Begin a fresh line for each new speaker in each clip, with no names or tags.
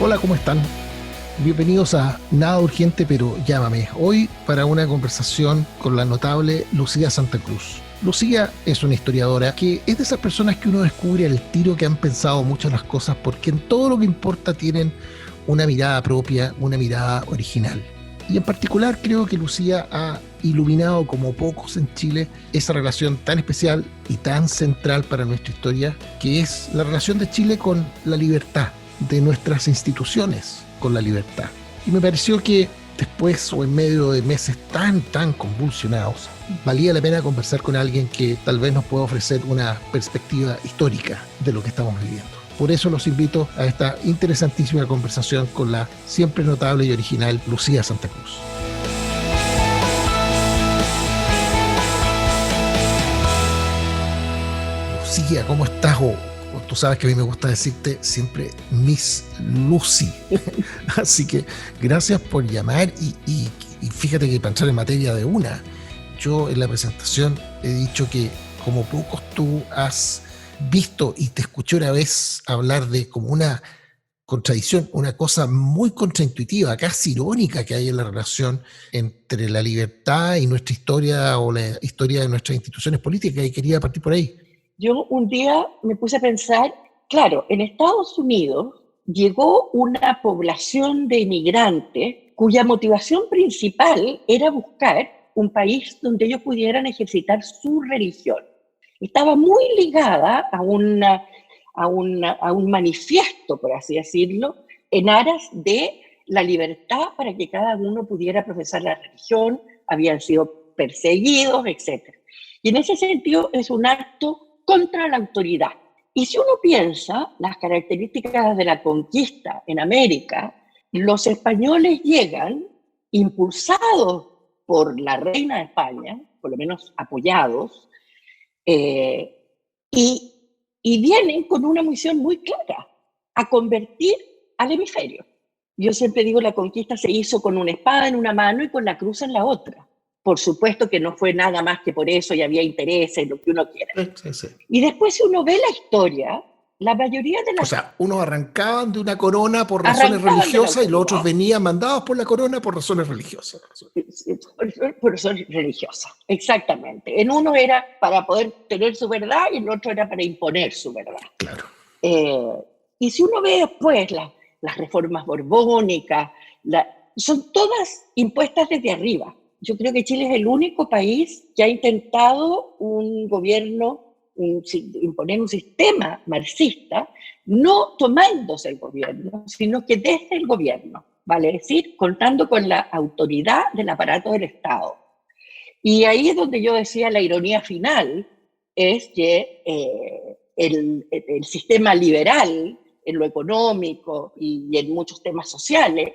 Hola, ¿cómo están? Bienvenidos a Nada Urgente, pero llámame. Hoy para una conversación con la notable Lucía Santa Cruz. Lucía es una historiadora que es de esas personas que uno descubre al tiro que han pensado muchas las cosas porque en todo lo que importa tienen una mirada propia, una mirada original. Y en particular creo que Lucía ha iluminado como pocos en Chile esa relación tan especial y tan central para nuestra historia, que es la relación de Chile con la libertad, de nuestras instituciones con la libertad. Y me pareció que después o en medio de meses tan convulsionados, valía la pena conversar con alguien que tal vez nos pueda ofrecer una perspectiva histórica de lo que estamos viviendo. Por eso los invito a esta interesantísima conversación con la siempre notable y original Lucía Santa Cruz. Lucía, ¿cómo estás? Tú sabes que a mí me gusta decirte siempre Miss Lucy. Así que gracias por llamar y fíjate que para entrar en materia de una, yo en la presentación he dicho que como pocos tú has visto y te escuché una vez hablar de como una contradicción, una cosa muy contraintuitiva, casi irónica que hay en la relación entre la libertad y nuestra historia o la historia de nuestras instituciones políticas, y quería partir por ahí.
Yo un día me puse a pensar, claro, en Estados Unidos llegó una población de inmigrantes cuya motivación principal era buscar un país donde ellos pudieran ejercitar su religión. Estaba muy ligada a un manifiesto, por así decirlo, en aras de la libertad para que cada uno pudiera profesar la religión, habían sido perseguidos, etc. Y en ese sentido es un acto contra la autoridad. Y si uno piensa las características de la conquista en América, los españoles llegan impulsados por la reina de España, por lo menos apoyados, y vienen con una misión muy clara, a convertir al hemisferio. Yo siempre digo, la conquista se hizo con una espada en una mano y con la cruz en la otra. Por supuesto que no fue nada más que por eso y había intereses, lo que uno quiera.
Sí.
Y después, si uno ve la historia, la mayoría de las...
O sea, unos arrancaban de una corona por razones religiosas y los otros venían mandados por la corona por razones religiosas.
Por razones religiosas, exactamente. En uno era para poder tener su verdad y en el otro era para imponer su verdad.
Claro.
Y si uno ve después las reformas borbónicas, son todas impuestas desde arriba. Yo creo que Chile es el único país que ha intentado un gobierno, imponer un sistema marxista, no tomándose el gobierno, sino que desde el gobierno, vale decir, contando con la autoridad del aparato del Estado. Y ahí es donde yo decía la ironía final, es que el sistema liberal en lo económico y en muchos temas sociales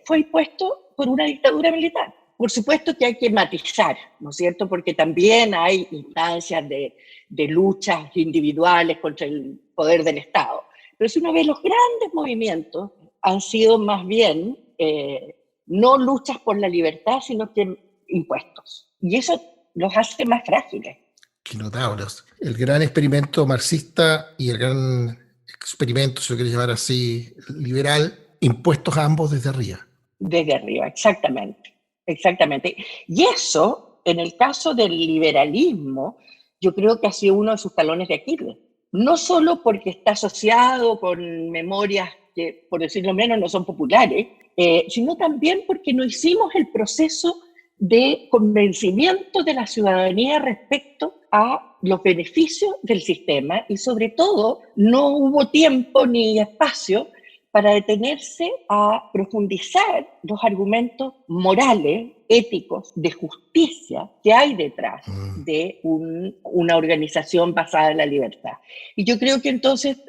fue impuesto por una dictadura militar. Por supuesto que hay que matizar, ¿no es cierto? Porque también hay instancias de luchas individuales contra el poder del Estado. Pero si uno ve los grandes movimientos, han sido más bien no luchas por la libertad, sino que impuestos. Y eso los hace más frágiles.
Qué notables. El gran experimento marxista y el gran experimento, si lo quieres llamar así, liberal, impuestos a ambos desde arriba.
Desde arriba, exactamente. Exactamente. Y eso, en el caso del liberalismo, yo creo que ha sido uno de sus talones de Aquiles. No solo porque está asociado con memorias que, por decirlo menos, no son populares, sino también porque no hicimos el proceso de convencimiento de la ciudadanía respecto a los beneficios del sistema y sobre todo no hubo tiempo ni espacio para detenerse a profundizar los argumentos morales, éticos, de justicia que hay detrás de una organización basada en la libertad. Y yo creo que entonces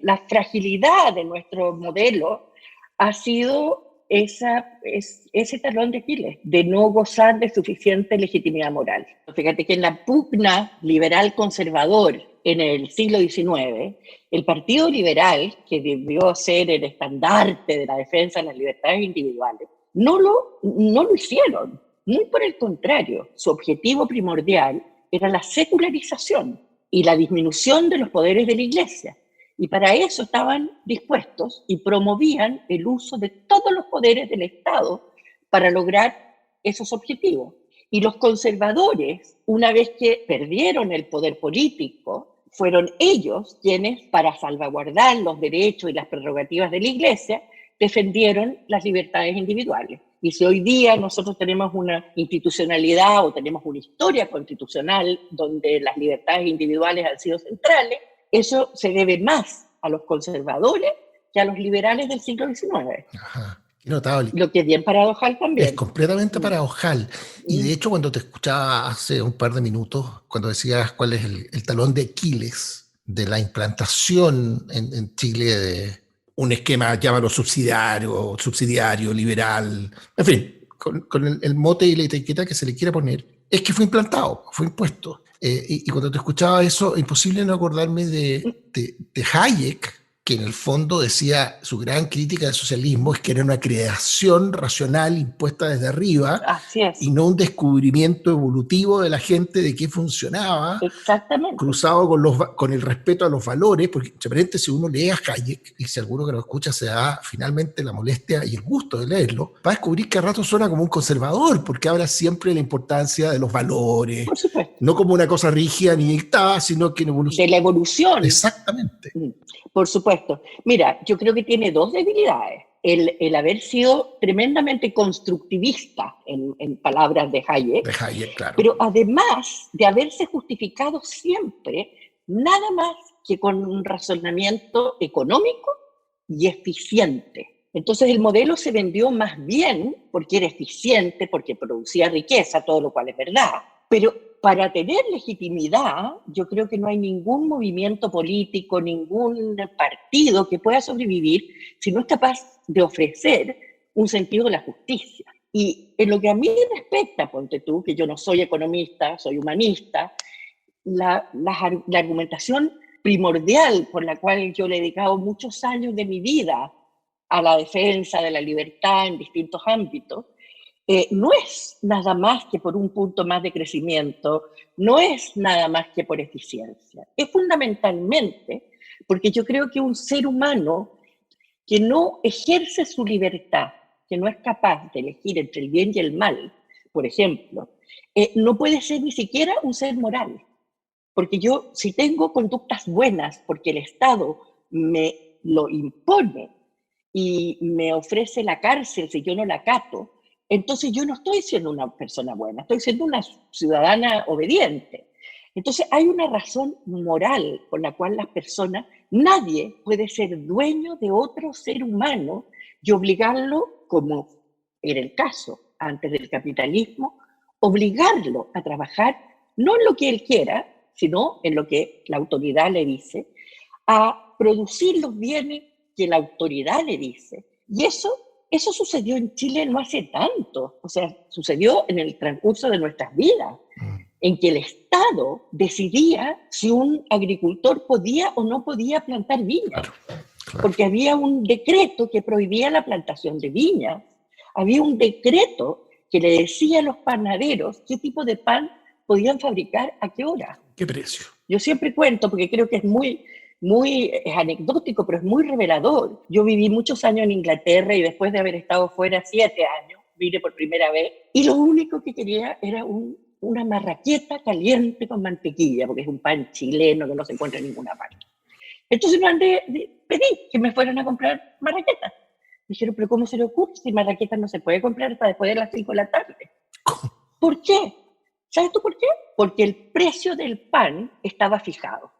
la fragilidad de nuestro modelo ha sido ese talón de Aquiles, de no gozar de suficiente legitimidad moral. Fíjate que en la pugna liberal conservador en el siglo XIX, el Partido Liberal, que debió ser el estandarte de la defensa de las libertades individuales, no lo hicieron. Muy por el contrario, su objetivo primordial era la secularización y la disminución de los poderes de la Iglesia. Y para eso estaban dispuestos y promovían el uso de todos los poderes del Estado para lograr esos objetivos. Y los conservadores, una vez que perdieron el poder político, fueron ellos quienes, para salvaguardar los derechos y las prerrogativas de la Iglesia, defendieron las libertades individuales. Y si hoy día nosotros tenemos una institucionalidad o tenemos una historia constitucional donde las libertades individuales han sido centrales, eso se debe más a los conservadores que a los liberales del siglo XIX.
Ajá, qué notable.
Lo que es bien paradojal también.
Es completamente paradojal. Y de hecho, cuando te escuchaba hace un par de minutos, cuando decías cuál es el talón de Aquiles de la implantación en Chile de un esquema, llámalo subsidiario, liberal, en fin, con el mote y la etiqueta que se le quiera poner, es que fue implantado, fue impuesto. Y cuando te escuchaba eso, imposible no acordarme de Hayek, que en el fondo decía su gran crítica del socialismo es que era una creación racional impuesta desde arriba.
Así es.
Y no un descubrimiento evolutivo de la gente de qué funcionaba.
Exactamente.
Cruzado con el respeto a los valores, porque entre paréntesis uno lee a Hayek y si alguno que lo escucha se da finalmente la molestia y el gusto de leerlo, va a descubrir que a rato suena como un conservador, porque habla siempre de la importancia de los valores.
Por supuesto.
No como una cosa rígida ni dictada, sino que en evolución.
De la evolución.
Exactamente.
Por supuesto. Mira, yo creo que tiene dos debilidades. El haber sido tremendamente constructivista, en palabras de Hayek,
claro.
Pero además de haberse justificado siempre, nada más que con un razonamiento económico y eficiente. Entonces el modelo se vendió más bien porque era eficiente, porque producía riqueza, todo lo cual es verdad. Pero para tener legitimidad, yo creo que no hay ningún movimiento político, ningún partido que pueda sobrevivir si no es capaz de ofrecer un sentido de la justicia. Y en lo que a mí respecta, ponte tú, que yo no soy economista, soy humanista, la argumentación primordial por la cual yo le he dedicado muchos años de mi vida a la defensa de la libertad en distintos ámbitos, no es nada más que por un punto más de crecimiento, no es nada más que por eficiencia. Es fundamentalmente porque yo creo que un ser humano que no ejerce su libertad, que no es capaz de elegir entre el bien y el mal, por ejemplo, no puede ser ni siquiera un ser moral. Porque yo, si tengo conductas buenas, porque el Estado me lo impone y me ofrece la cárcel si yo no la acato, entonces yo no estoy siendo una persona buena, estoy siendo una ciudadana obediente. Entonces hay una razón moral por la cual las personas, nadie puede ser dueño de otro ser humano y obligarlo, como era el caso antes del capitalismo, obligarlo a trabajar no en lo que él quiera, sino en lo que la autoridad le dice, a producir los bienes que la autoridad le dice. Y eso sucedió en Chile no hace tanto, o sea, sucedió en el transcurso de nuestras vidas, en que el Estado decidía si un agricultor podía o no podía plantar viñas, porque había un decreto que prohibía la plantación de viñas, había un decreto que le decía a los panaderos qué tipo de pan podían fabricar a qué hora.
¿Qué precio?
Yo siempre cuento, porque creo que es anecdótico, pero es muy revelador. Yo viví muchos años en Inglaterra y después de haber estado fuera 7 años, vine por primera vez, y lo único que quería era una marraqueta caliente con mantequilla, porque es un pan chileno que no se encuentra en ninguna parte. Entonces pedí que me fueran a comprar marraquetas. Dijeron, pero ¿cómo se le ocurre si marraquetas no se puede comprar hasta después de las 5 de la tarde? ¿Por qué? ¿Sabes tú por qué? Porque el precio del pan estaba fijado.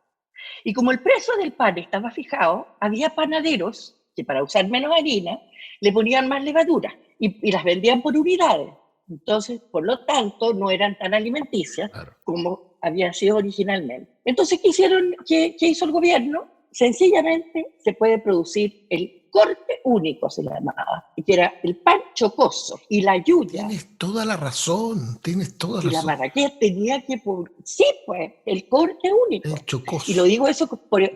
Y como el precio del pan estaba fijado, había panaderos que para usar menos harina le ponían más levadura y las vendían por unidades. Entonces, por lo tanto, no eran tan alimenticias como habían sido originalmente. Entonces, ¿qué hizo el gobierno? Sencillamente se puede producir el corte único, se llamaba, que era el pan chocoso y la yuya.
Tienes toda la razón, tienes toda la razón.
Y la marraqueta tenía que... Sí, pues, el corte único.
El chocoso.
Y lo digo eso,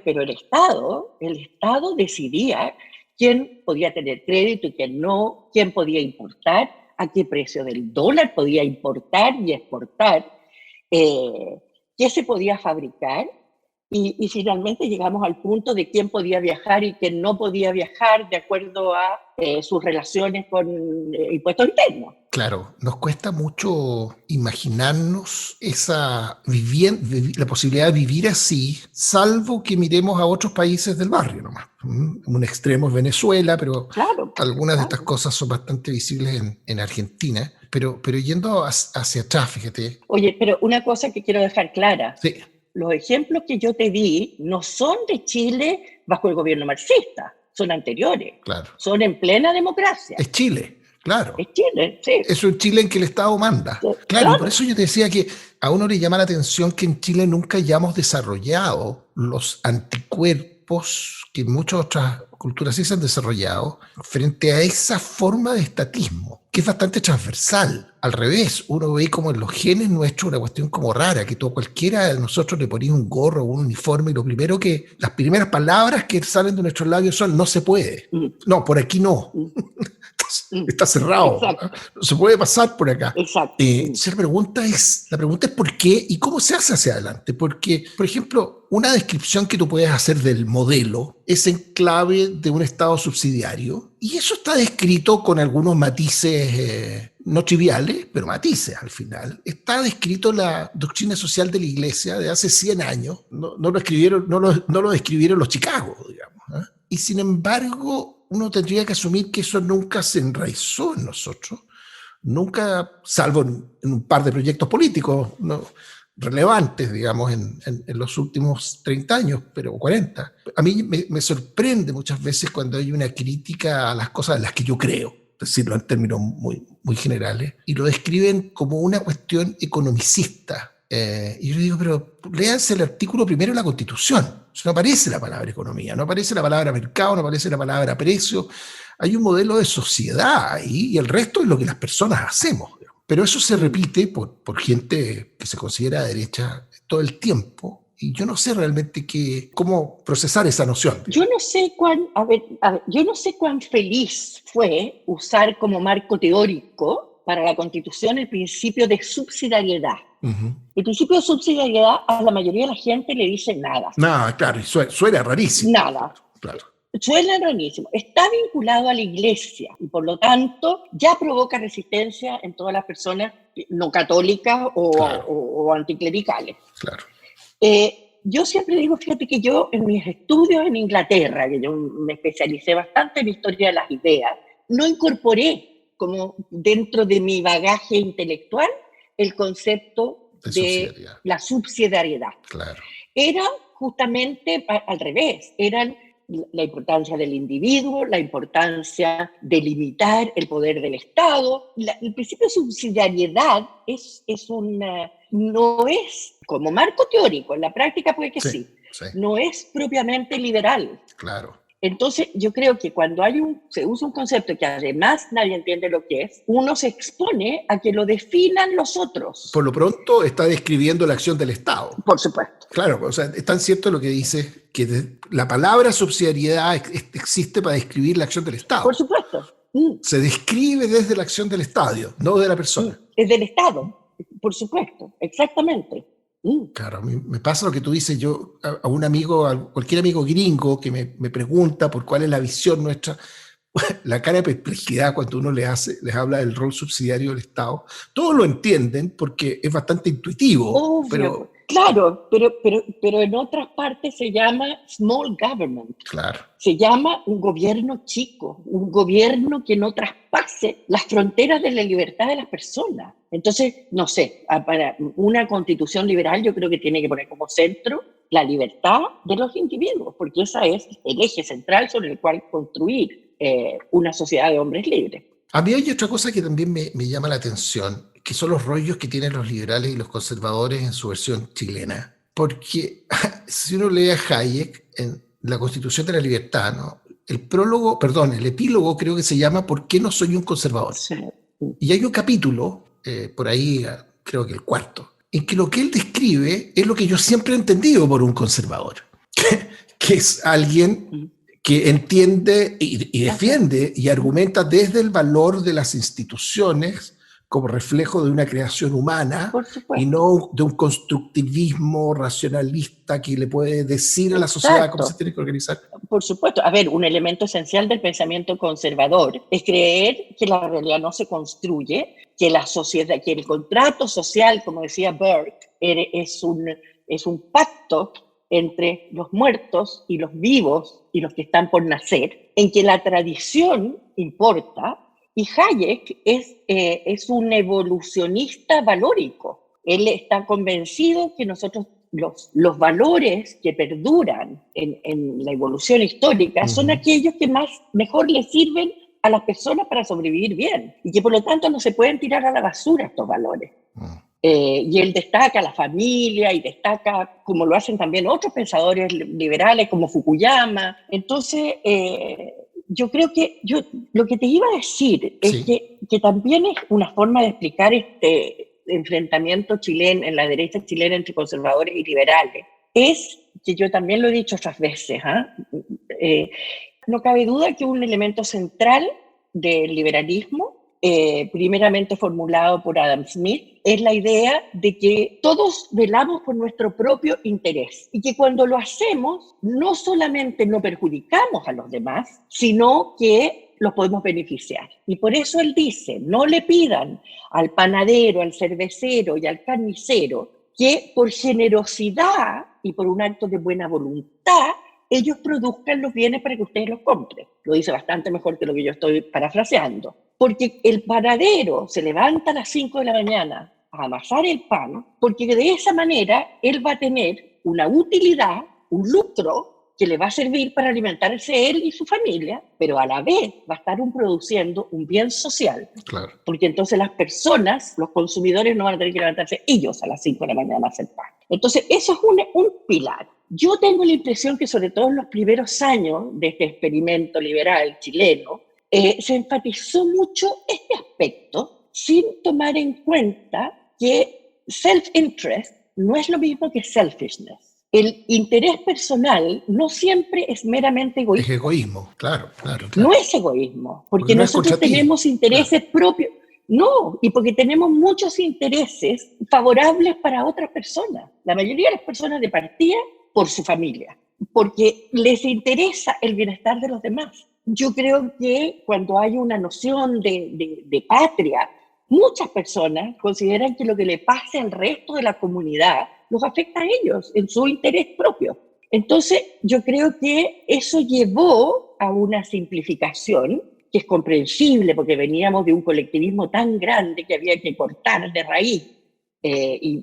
pero el Estado decidía quién podía tener crédito y quién no, quién podía importar, a qué precio del dólar podía importar y exportar, qué se podía fabricar y finalmente llegamos al punto de quién podía viajar y quién no podía viajar de acuerdo a sus relaciones con impuestos internos.
Claro, nos cuesta mucho imaginarnos la posibilidad de vivir así, salvo que miremos a otros países del barrio nomás. Un extremo es Venezuela, pero
Claro,
algunas de estas
claro.
cosas son bastante visibles en Argentina. Pero yendo hacia atrás, fíjate.
Oye, pero una cosa que quiero dejar clara.
Sí,
Los ejemplos que yo te di no son de Chile bajo el gobierno marxista, son anteriores,
claro.
son en plena democracia.
Es Chile, claro.
Es Chile, sí.
Es un Chile en que el Estado manda.
Sí,
Claro, y por
claro.
eso yo te decía que a uno le llama la atención que en Chile nunca hayamos desarrollado los anticuerpos que muchas otras culturas sí se han desarrollado frente a esa forma de estatismo, que es bastante transversal. Al revés, uno ve como en los genes nuestros una cuestión como rara, que cualquiera de nosotros le ponía un gorro o un uniforme y las primeras palabras que salen de nuestros labios son no se puede. No, por aquí no. Está cerrado, no se puede pasar por acá.
Exacto.
La pregunta es ¿por qué y cómo se hace hacia adelante? Porque, por ejemplo, una descripción que tú puedes hacer del modelo es en clave de un Estado subsidiario, y eso está descrito con algunos matices no triviales, pero matices al final. Está descrito la doctrina social de la Iglesia de hace 100 años, no lo describieron los Chicago, digamos, ¿eh? Y sin embargo, uno tendría que asumir que eso nunca se enraizó en nosotros, nunca, salvo en un par de proyectos políticos relevantes, digamos, en los últimos 30 años, pero 40. A mí me sorprende muchas veces cuando hay una crítica a las cosas en las que yo creo, decirlo en términos muy, muy generales, y lo describen como una cuestión economicista. Y yo digo, pero léanse el artículo primero de la Constitución. No aparece la palabra economía, no aparece la palabra mercado, no aparece la palabra precio. Hay un modelo de sociedad ahí y el resto es lo que las personas hacemos. Pero eso se repite por gente que se considera de derecha todo el tiempo. Y yo no sé realmente cómo procesar esa noción.
Yo no sé yo no sé cuán feliz fue usar como marco teórico para la Constitución el principio de subsidiariedad. Uh-huh. El principio de subsidiariedad a la mayoría de la gente le dice nada.
Nada, claro, y suena rarísimo.
Nada. Claro. Suena rarísimo. Está vinculado a la Iglesia y por lo tanto ya provoca resistencia en todas las personas no católicas o anticlericales.
Claro.
Yo siempre digo, fíjate que yo en mis estudios en Inglaterra, que yo me especialicé bastante en historia de las ideas, no incorporé como dentro de mi bagaje intelectual el concepto de la subsidiariedad.
Claro.
Era justamente al revés, eran la importancia del individuo, la importancia de limitar el poder del Estado. El principio de subsidiariedad no es como marco teórico, en la práctica puede que sí, no es propiamente liberal.
Claro.
Entonces, yo creo que cuando se usa un concepto que además nadie entiende lo que es, uno se expone a que lo definan los otros.
Por lo pronto está describiendo la acción del Estado.
Por supuesto.
Claro, o sea, es tan cierto lo que dice que la palabra subsidiariedad existe para describir la acción del Estado.
Por supuesto.
Se describe desde la acción del Estado, no de la persona.
Es del Estado, por supuesto, exactamente.
Claro, me pasa lo que tú dices. Yo a un amigo, a cualquier amigo gringo que me pregunta por cuál es la visión nuestra, la cara de perplejidad cuando uno les habla del rol subsidiario del Estado, todos lo entienden porque es bastante intuitivo.
Obvio. Claro, pero en otras partes se llama small government.
Claro.
Se llama un gobierno chico, un gobierno que no traspase las fronteras de la libertad de las personas. Entonces, no sé, para una constitución liberal yo creo que tiene que poner como centro la libertad de los individuos, porque esa es el eje central sobre el cual construir una sociedad de hombres libres.
A mí hay otra cosa que también me llama la atención, que son los rollos que tienen los liberales y los conservadores en su versión chilena. Porque si uno lee a Hayek en la Constitución de la Libertad, ¿no? El epílogo creo que se llama ¿Por qué no soy un conservador?
Sí.
Y hay un capítulo, por ahí creo que el cuarto, en que lo que él describe es lo que yo siempre he entendido por un conservador, que es alguien que entiende y defiende y argumenta desde el valor de las instituciones como reflejo de una creación humana
por
y
supuesto.
no de un constructivismo racionalista que le puede decir a la sociedad cómo se
Exacto.
tiene que organizar.
Por supuesto, a ver, un elemento esencial del pensamiento conservador es creer que la realidad no se construye, que la sociedad, que el contrato social, como decía Burke, es un pacto entre los muertos y los vivos y los que están por nacer, en que la tradición importa, y Hayek es un evolucionista valórico. Él está convencido que nosotros los valores que perduran en la evolución histórica son aquellos que mejor le sirven a las personas para sobrevivir bien y que por lo tanto no se pueden tirar a la basura estos valores. Y él destaca la familia y destaca, como lo hacen también otros pensadores liberales como Fukuyama. Entonces, yo creo que lo que te iba a decir es que también es una forma de explicar este enfrentamiento chileno, en la derecha chilena entre conservadores y liberales, es que yo también lo he dicho otras veces, no cabe duda que un elemento central del liberalismo, primeramente formulado por Adam Smith, es la idea de que todos velamos por nuestro propio interés y que cuando lo hacemos no solamente no perjudicamos a los demás, sino que los podemos beneficiar. Y por eso él dice, no le pidan al panadero, al cervecero y al carnicero que por generosidad y por un acto de buena voluntad ellos produzcan los bienes para que ustedes los compren. Lo dice bastante mejor que lo que yo estoy parafraseando. Porque el panadero se levanta a las 5 de la mañana a amasar el pan, porque de esa manera él va a tener una utilidad, un lucro, que le va a servir para alimentarse él y su familia, pero a la vez va a estar produciendo un bien social.
Claro.
Porque entonces las personas, los consumidores, no van a tener que levantarse ellos a las 5 de la mañana a hacer pan. Entonces, eso es un pilar. Yo tengo la impresión que sobre todo en los primeros años de este experimento liberal chileno, se enfatizó mucho este aspecto sin tomar en cuenta que self-interest no es lo mismo que selfishness. El interés personal no siempre es meramente egoísta.
Es egoísmo, claro.
No es egoísmo, porque nosotros tenemos intereses propios. No, y porque tenemos muchos intereses favorables para otras personas. La mayoría de las personas de partida por su familia, porque les interesa el bienestar de los demás. Yo creo que cuando hay una noción de patria, muchas personas consideran que lo que le pase al resto de la comunidad los afecta a ellos en su interés propio. Entonces, yo creo que eso llevó a una simplificación que es comprensible porque veníamos de un colectivismo tan grande que había que cortar de raíz y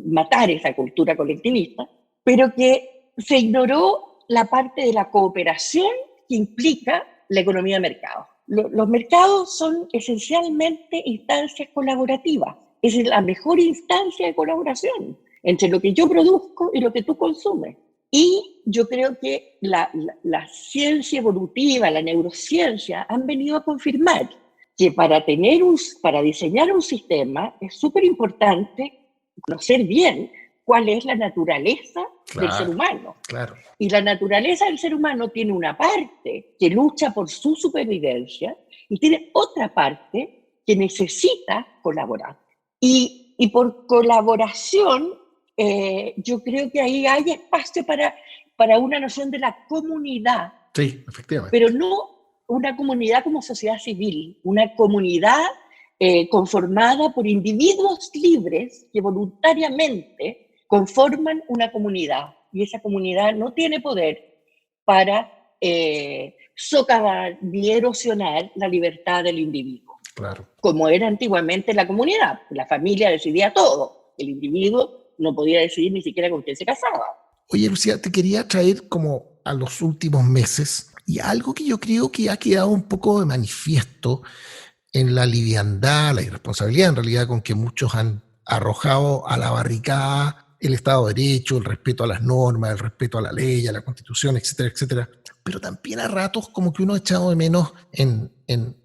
matar esa cultura colectivista, pero que se ignoró la parte de la cooperación que implica la economía de mercado. Los mercados son esencialmente instancias colaborativas. Es la mejor instancia de colaboración entre lo que yo produzco y lo que tú consumes. Y yo creo que la ciencia evolutiva, la neurociencia, han venido a confirmar que para diseñar un sistema es súper importante conocer bien cuál es la naturaleza del ser humano.
Claro.
Y la naturaleza del ser humano tiene una parte que lucha por su supervivencia y tiene otra parte que necesita colaborar. Y por colaboración, yo creo que ahí hay espacio para una noción de la comunidad.
Sí, efectivamente.
Pero no una comunidad como sociedad civil, una comunidad conformada por individuos libres que voluntariamente conforman una comunidad. Y esa comunidad no tiene poder para socavar ni erosionar la libertad del individuo.
Claro.
Como era antiguamente la comunidad. La familia decidía todo. El individuo no podía decidir ni siquiera con quién se casaba.
Oye, Lucía, te quería traer como a los últimos meses y algo que yo creo que ha quedado un poco de manifiesto en la liviandad, la irresponsabilidad en realidad con que muchos han arrojado a la barricada el Estado de Derecho, el respeto a las normas, el respeto a la ley, a la Constitución, etcétera, etcétera. Pero también a ratos como que uno ha echado de menos en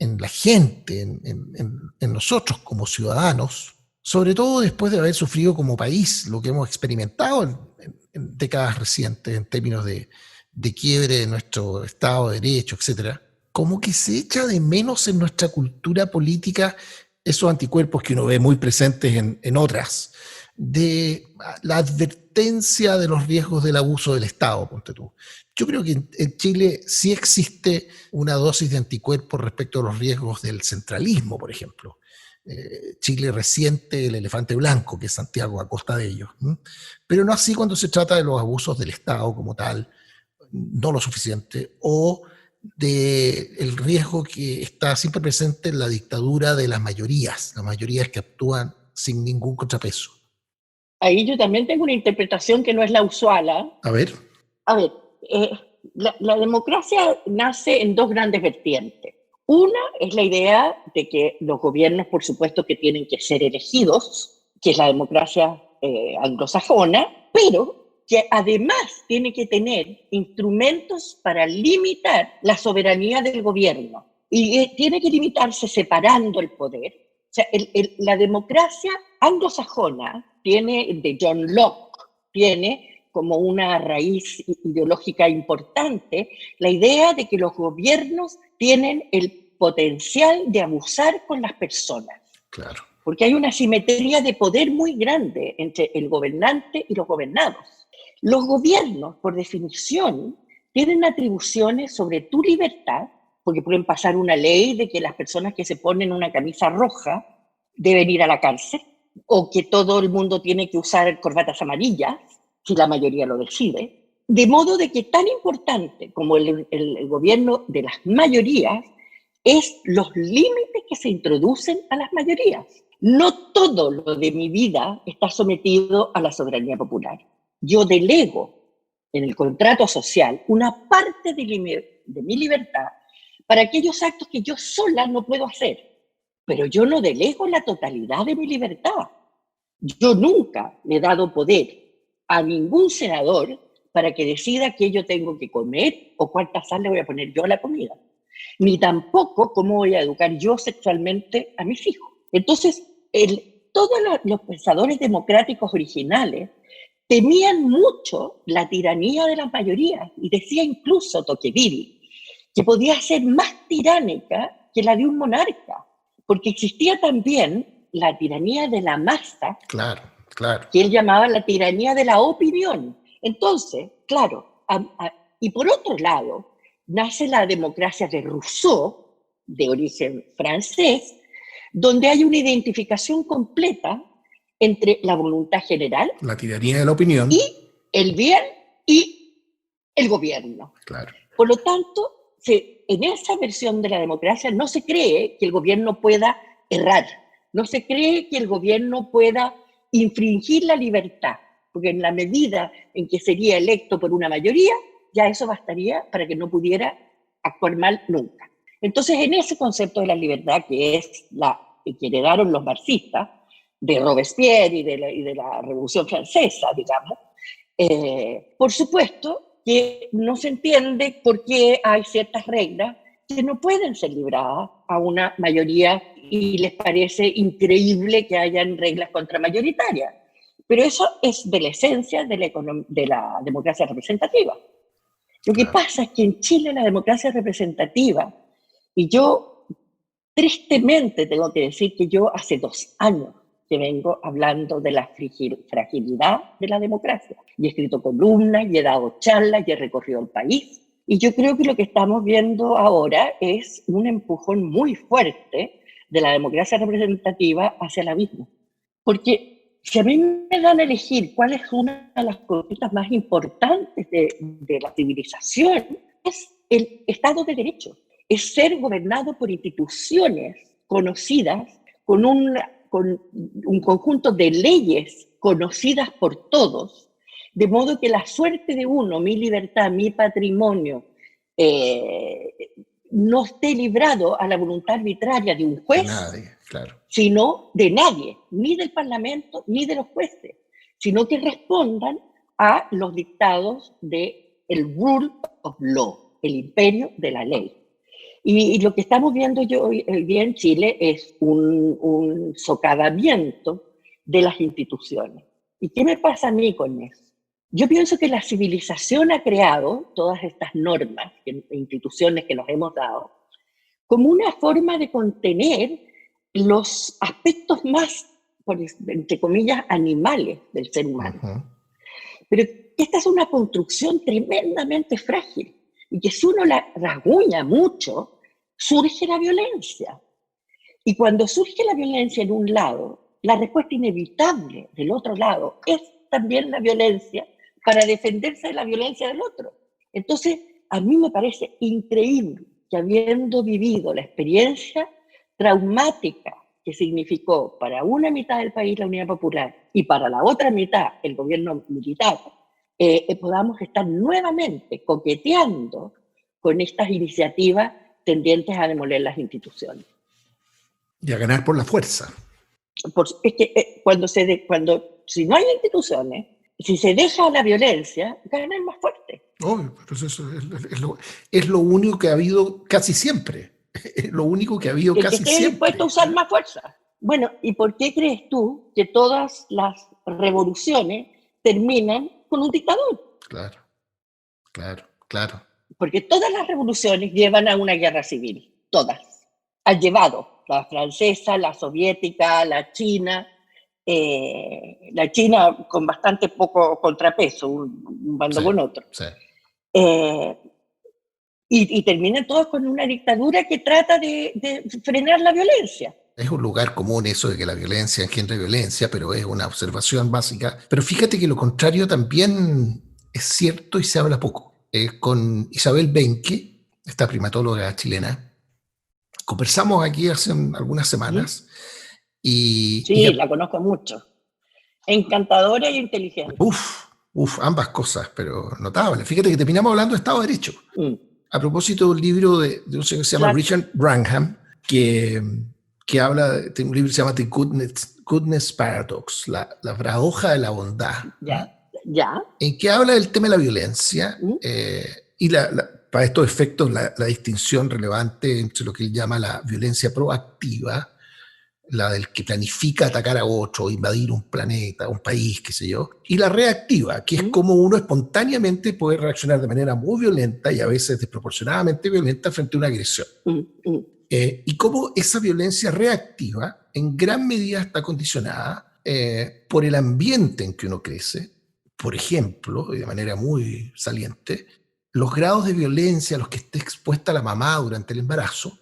la gente, en nosotros como ciudadanos, sobre todo después de haber sufrido como país lo que hemos experimentado en décadas recientes en términos de quiebre de nuestro Estado de Derecho, etcétera. Como que se echa de menos en nuestra cultura política esos anticuerpos que uno ve muy presentes en otras, de la advertencia de los riesgos del abuso del Estado, ponte tú. Yo creo que en Chile sí existe una dosis de anticuerpos respecto a los riesgos del centralismo, por ejemplo. Chile resiente el elefante blanco, que es Santiago a costa de ellos. ¿Mm? Pero no así cuando se trata de los abusos del Estado como tal, no lo suficiente, o del riesgo que está siempre presente en la dictadura de las mayorías que actúan sin ningún contrapeso.
Ahí yo también tengo una interpretación que no es la usual, ¿eh?
A ver.
A ver, eh, la democracia nace en dos grandes vertientes. Una es la idea de que los gobiernos, por supuesto, que tienen que ser elegidos, que es la democracia anglosajona, pero que además tiene que tener instrumentos para limitar la soberanía del gobierno. Y tiene que limitarse separando el poder. O sea, la democracia anglosajona tiene, de John Locke, tiene como una raíz ideológica importante la idea de que los gobiernos tienen el potencial de abusar con las personas.
Claro.
Porque hay una simetría de poder muy grande entre el gobernante y los gobernados. Los gobiernos, por definición, tienen atribuciones sobre tu libertad, porque pueden pasar una ley de que las personas que se ponen una camisa roja deben ir a la cárcel, o que todo el mundo tiene que usar corbatas amarillas, si la mayoría lo decide, de modo de que tan importante como el gobierno de las mayorías es los límites que se introducen a las mayorías. No todo lo de mi vida está sometido a la soberanía popular. Yo delego en el contrato social una parte de mi libertad para aquellos actos que yo sola no puedo hacer, pero yo no delego la totalidad de mi libertad. Yo nunca le he dado poder a ningún senador para que decida qué yo tengo que comer o cuánta sal le voy a poner yo a la comida, ni tampoco cómo voy a educar yo sexualmente a mis hijos. Entonces, todos los pensadores democráticos originales temían mucho la tiranía de las mayorías, y decía incluso Tocqueville que podía ser más tiránica que la de un monarca, porque existía también la tiranía de la masa,
claro, claro,
que él llamaba la tiranía de la opinión. Entonces, claro, y por otro lado, nace la democracia de Rousseau, de origen francés, donde hay una identificación completa entre la voluntad general,
la tiranía de la opinión,
y el bien y el gobierno.
Claro.
Por lo tanto, en esa versión de la democracia no se cree que el gobierno pueda errar, no se cree que el gobierno pueda infringir la libertad, porque en la medida en que sería electo por una mayoría, ya eso bastaría para que no pudiera actuar mal nunca. Entonces, en ese concepto de la libertad, que es que heredaron los marxistas, de Robespierre y de la Revolución Francesa, digamos, por supuesto que no se entiende por qué hay ciertas reglas que no pueden ser libradas a una mayoría y les parece increíble que hayan reglas contramayoritarias. Pero eso es de la esencia de la democracia representativa. Lo que pasa es que en Chile la democracia representativa, y yo tristemente tengo que decir que yo hace 2 años que vengo hablando de la fragilidad de la democracia. Y he escrito columnas, y he dado charlas, y he recorrido el país. Y yo creo que lo que estamos viendo ahora es un empujón muy fuerte de la democracia representativa hacia el abismo. Porque si a mí me dan a elegir cuál es una de las cositas más importantes de la civilización, es el Estado de Derecho. Es ser gobernado por instituciones conocidas, con un conjunto de leyes conocidas por todos, de modo que la suerte de uno, mi libertad, mi patrimonio, no esté librado a la voluntad arbitraria de un juez,
nadie, claro,
sino de nadie, ni del Parlamento, ni de los jueces, sino que respondan a los dictados del rule of law, el imperio de la ley. Y lo que estamos viendo hoy día en Chile es un socavamiento de las instituciones. ¿Y qué me pasa a mí con eso? Yo pienso que la civilización ha creado todas estas normas e instituciones que nos hemos dado como una forma de contener los aspectos más, entre comillas, animales del ser humano. Pero que esta es una construcción tremendamente frágil y que si uno la rasguña mucho, surge la violencia. Y cuando surge la violencia en un lado, la respuesta inevitable del otro lado es también la violencia para defenderse de la violencia del otro. Entonces, a mí me parece increíble que habiendo vivido la experiencia traumática que significó para una mitad del país la Unidad Popular y para la otra mitad el gobierno militar, podamos estar nuevamente coqueteando con estas iniciativas tendientes a demoler las instituciones.
Y a ganar por la fuerza.
Es que si no hay instituciones, si se deja la violencia, gana el más fuerte.
Pues eso es lo único que ha habido casi siempre. Es lo único que ha habido casi siempre. Que esté
dispuesto a usar más fuerza. Bueno, ¿y por qué crees tú que todas las revoluciones terminan con un dictador?
Claro.
Porque todas las revoluciones llevan a una guerra civil. Todas. Han llevado. La francesa, la soviética, la China con bastante poco contrapeso, un bando con otro.
Sí.
Y terminan todos con una dictadura que trata de frenar la violencia.
Es un lugar común eso de que la violencia engendra violencia, pero es una observación básica. Pero fíjate que lo contrario también es cierto y se habla poco. Con Isabel Benque, esta primatóloga chilena, conversamos aquí hace algunas semanas.
Sí, la conozco mucho. Encantadora y inteligente.
Ambas cosas, pero notables. Fíjate que terminamos hablando de Estado de Derecho. A propósito de un libro de un señor que se llama Richard Wrangham, que habla de un libro que se llama The Goodness Paradox, la paradoja de la bondad.
Ya.
En que habla del tema de la violencia y para estos efectos la distinción relevante entre lo que él llama la violencia proactiva, la del que planifica atacar a otro, invadir un planeta, un país, qué sé yo, y la reactiva, que es como uno espontáneamente puede reaccionar de manera muy violenta y a veces desproporcionadamente violenta frente a una agresión. Y cómo esa violencia reactiva en gran medida está condicionada por el ambiente en que uno crece. Por ejemplo, y de manera muy saliente, los grados de violencia a los que esté expuesta la mamá durante el embarazo,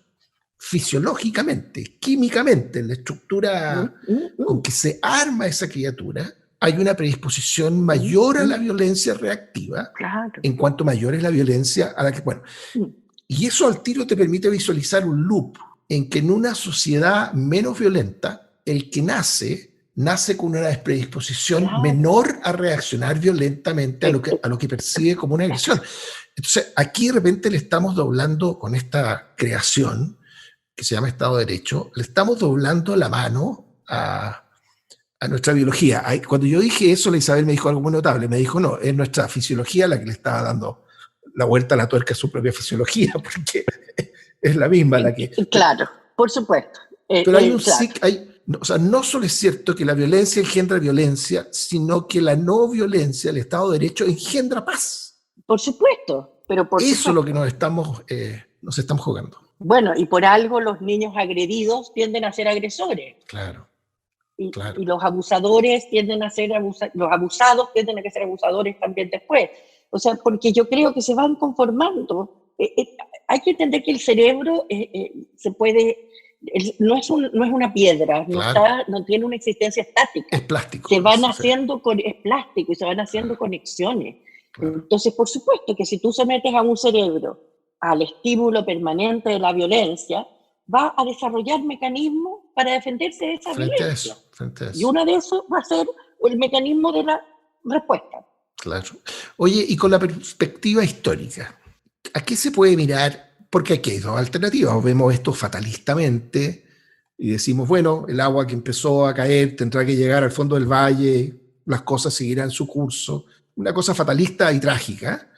fisiológicamente, químicamente, en la estructura con que se arma esa criatura, hay una predisposición mayor a la violencia reactiva, en cuanto mayor es la violencia a la que... Y eso al tiro te permite visualizar un loop en que en una sociedad menos violenta, el que nace con una predisposición menor a reaccionar violentamente a lo que percibe como una agresión. Entonces, aquí de repente le estamos doblando con esta creación que se llama Estado de Derecho, le estamos doblando la mano a nuestra biología. Cuando yo dije eso, la Isabel me dijo algo muy notable. Me dijo, no, es nuestra fisiología la que le estaba dando la vuelta a la tuerca a su propia fisiología, porque es la misma la que...
Claro, por supueto.
Pero no solo es cierto que la violencia engendra violencia, sino que la no violencia, el Estado de Derecho, engendra paz.
Por supuesto, pero
eso es lo que nos estamos jugando.
Bueno, y por algo los niños agredidos tienden a ser agresores.
Claro.
Y los abusadores tienden a ser los abusados tienden a ser abusadores también después. O sea, porque yo creo que se van conformando. Hay que entender que el cerebro no es una piedra, no tiene una existencia estática.
Es plástico.
Se van haciendo es plástico y se van haciendo conexiones. Claro. Entonces, por supuesto que si tú sometes a un cerebro al estímulo permanente de la violencia, va a desarrollar mecanismos para defenderse de esa violencia.
Frente a eso.
Y uno de esos va a ser el mecanismo de la respuesta.
Claro. Oye, y con la perspectiva histórica, ¿a qué se puede mirar? Porque aquí hay dos alternativas. Vemos esto fatalistamente y decimos, bueno, el agua que empezó a caer tendrá que llegar al fondo del valle, las cosas seguirán su curso. Una cosa fatalista y trágica.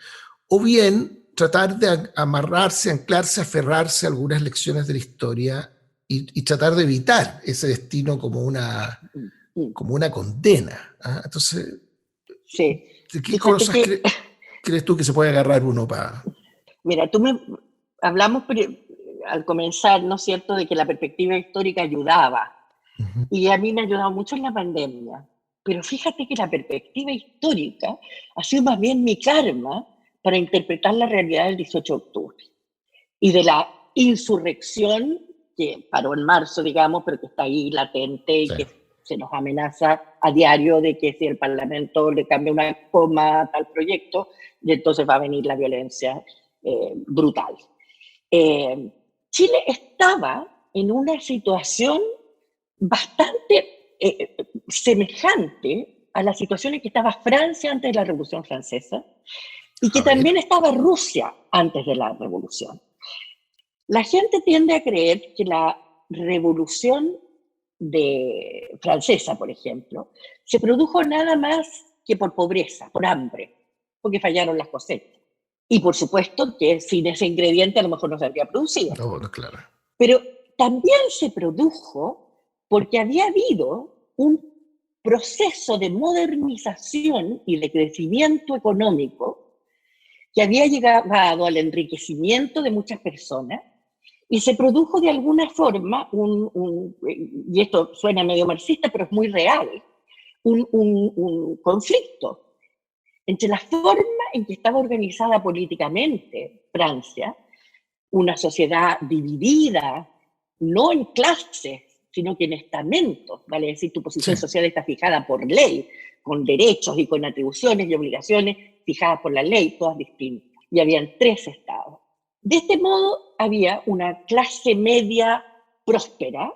O bien tratar de amarrarse, anclarse, aferrarse a algunas lecciones de la historia y tratar de evitar ese destino como una condena. Entonces,
sí.
¿de qué cosas crees tú que se puede agarrar uno para...?
Mira, al comenzar, ¿no es cierto?, de que la perspectiva histórica ayudaba.
Ujú.
Y a mí me ha ayudado mucho en la pandemia. Pero fíjate que la perspectiva histórica ha sido más bien mi karma para interpretar la realidad del 18 de octubre y de la insurrección que paró en marzo, digamos, pero que está ahí latente y
Sí.
que se nos amenaza a diario de que si el Parlamento le cambia una coma a tal proyecto, y entonces va a venir la violencia brutal. Eh, Chile estaba en una situación bastante semejante a la situación en que estaba Francia antes de la Revolución Francesa y que
A ver.
también estaba Rusia antes de la Revolución. La gente tiende a creer que la Revolución francesa, por ejemplo, se produjo nada más que por pobreza, por hambre, porque fallaron las cosechas. Y por supuesto que sin ese ingrediente a lo mejor no se habría producido.
No, no, claro.
Pero también se produjo porque había habido un proceso de modernización y de crecimiento económico que había llegado al enriquecimiento de muchas personas y se produjo de alguna forma, y esto suena medio marxista, pero es muy real, un conflicto entre la forma en que estaba organizada políticamente Francia, una sociedad dividida, no en clases, sino que en estamentos, vale decir, tu posición
Sí.
social está fijada por ley, con derechos y con atribuciones y obligaciones fijadas por la ley, todas distintas. Y habían 3 estados. De este modo, había una clase media próspera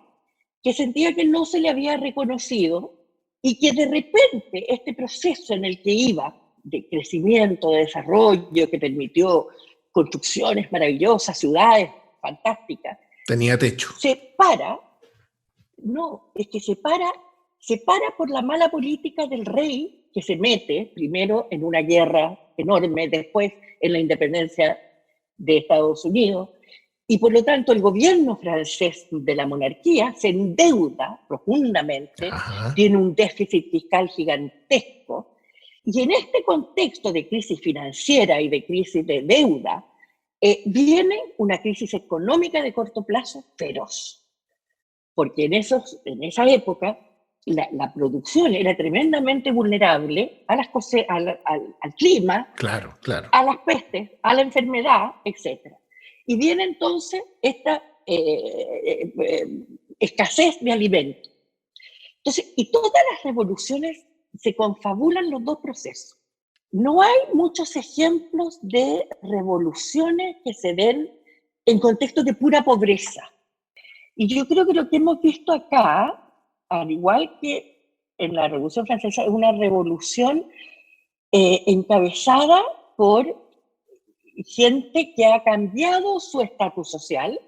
que sentía que no se le había reconocido y que de repente este proceso en el que iba de crecimiento, de desarrollo, que permitió construcciones maravillosas, ciudades fantásticas,
Tenía techo.
se para por la mala política del rey que se mete primero en una guerra enorme, después en la independencia de Estados Unidos, y por lo tanto el gobierno francés de la monarquía se endeuda profundamente,
Ajá.
tiene un déficit fiscal gigantesco, y en este contexto de crisis financiera y de crisis de deuda, viene una crisis económica de corto plazo feroz, porque en esa época la producción era tremendamente vulnerable a las cosas, al clima,
Claro, claro.
a las pestes, a la enfermedad, etc. Y viene entonces esta escasez de alimentos. Entonces, y todas las revoluciones se confabulan los dos procesos. No hay muchos ejemplos de revoluciones que se den en contextos de pura pobreza. Y yo creo que lo que hemos visto acá, al igual que en la Revolución Francesa, es una revolución encabezada por gente que ha cambiado su estatus social,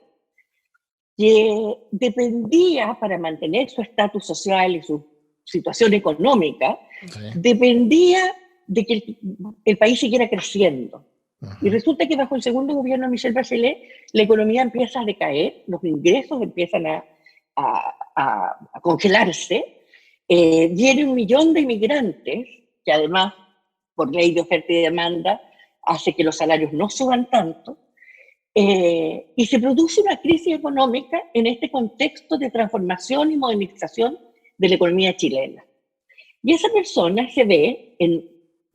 que dependía para mantener su estatus social y su situación económica,
Sí.
dependía de que el país siguiera creciendo.
Ujú.
Y resulta que bajo el segundo gobierno de Michelle Bachelet, la economía empieza a decaer, los ingresos empiezan a congelarse, viene 1 millón de inmigrantes, que además, por ley de oferta y demanda, hace que los salarios no suban tanto, y se produce una crisis económica en este contexto de transformación y modernización de la economía chilena. Y esa persona se ve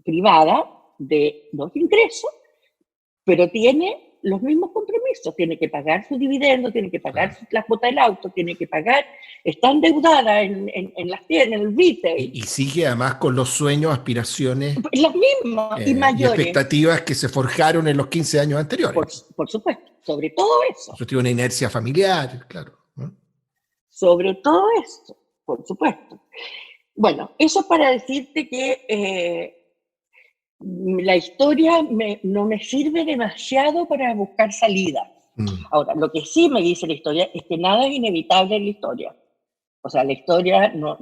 privada de los ingresos, pero tiene los mismos compromisos, tiene que pagar su dividendo, tiene que pagar
Claro.
la cuota del auto, tiene que pagar, está endeudada en las tiendas, en el retail,
Y sigue además con los sueños, aspiraciones
las mismas y
y
mayores,
expectativas que se forjaron en los 15 años anteriores.
por supuesto, sobre todo eso.
Eso tiene una inercia familiar, claro, ¿no?
Sobre todo eso, por supuesto. Bueno, eso para decirte que la historia no me sirve demasiado para buscar salidas.
Mm.
Ahora, lo que sí me dice la historia es que nada es inevitable en la historia. O sea, la historia no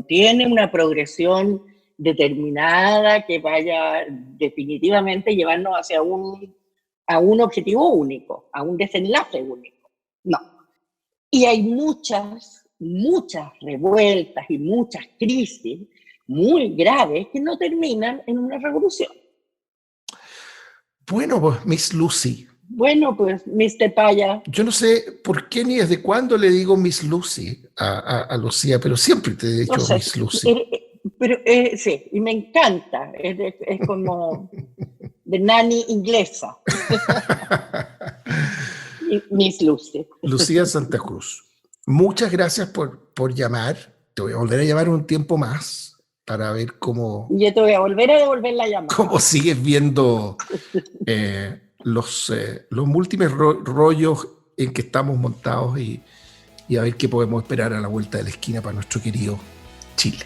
tiene una progresión determinada que vaya definitivamente llevarnos hacia a un objetivo único, a un desenlace único. No. Y hay muchas revueltas y muchas crisis muy graves que no terminan en una revolución.
Bueno, pues, Miss Lucy,
Bueno, pues, Miss Tepaya.
Yo no sé por qué ni desde cuándo le digo Miss Lucy a Lucía, pero siempre te he dicho
No sé,
Miss Lucy.
pero sí, y me encanta. Es como de nani inglesa. Miss Lucy.
Lucía Santa Cruz. Muchas gracias por llamar. Te voy a volver a llamar un tiempo más para ver cómo,
Y yo te voy a volver a devolver la llamada.
cómo sigues viendo los múltiples rollos en que estamos montados y a ver qué podemos esperar a la vuelta de la esquina para nuestro querido Chile.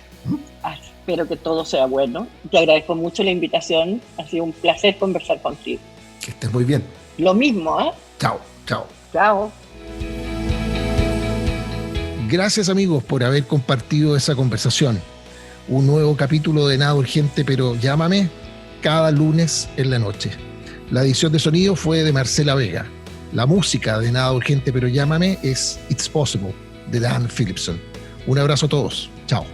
Espero que todo sea bueno. Te agradezco mucho la invitación. Ha sido un placer conversar contigo.
Que estés muy bien.
Lo mismo, ¿eh?
Chao, chao.
Chao.
Gracias, amigos, por haber compartido esa conversación. Un nuevo capítulo de Nada Urgente, pero llámame, cada lunes en la noche. La edición de sonido fue de Marcela Vega. La música de Nada Urgente, pero llámame es It's Possible, de Dan Philipson. Un abrazo a todos. Chao.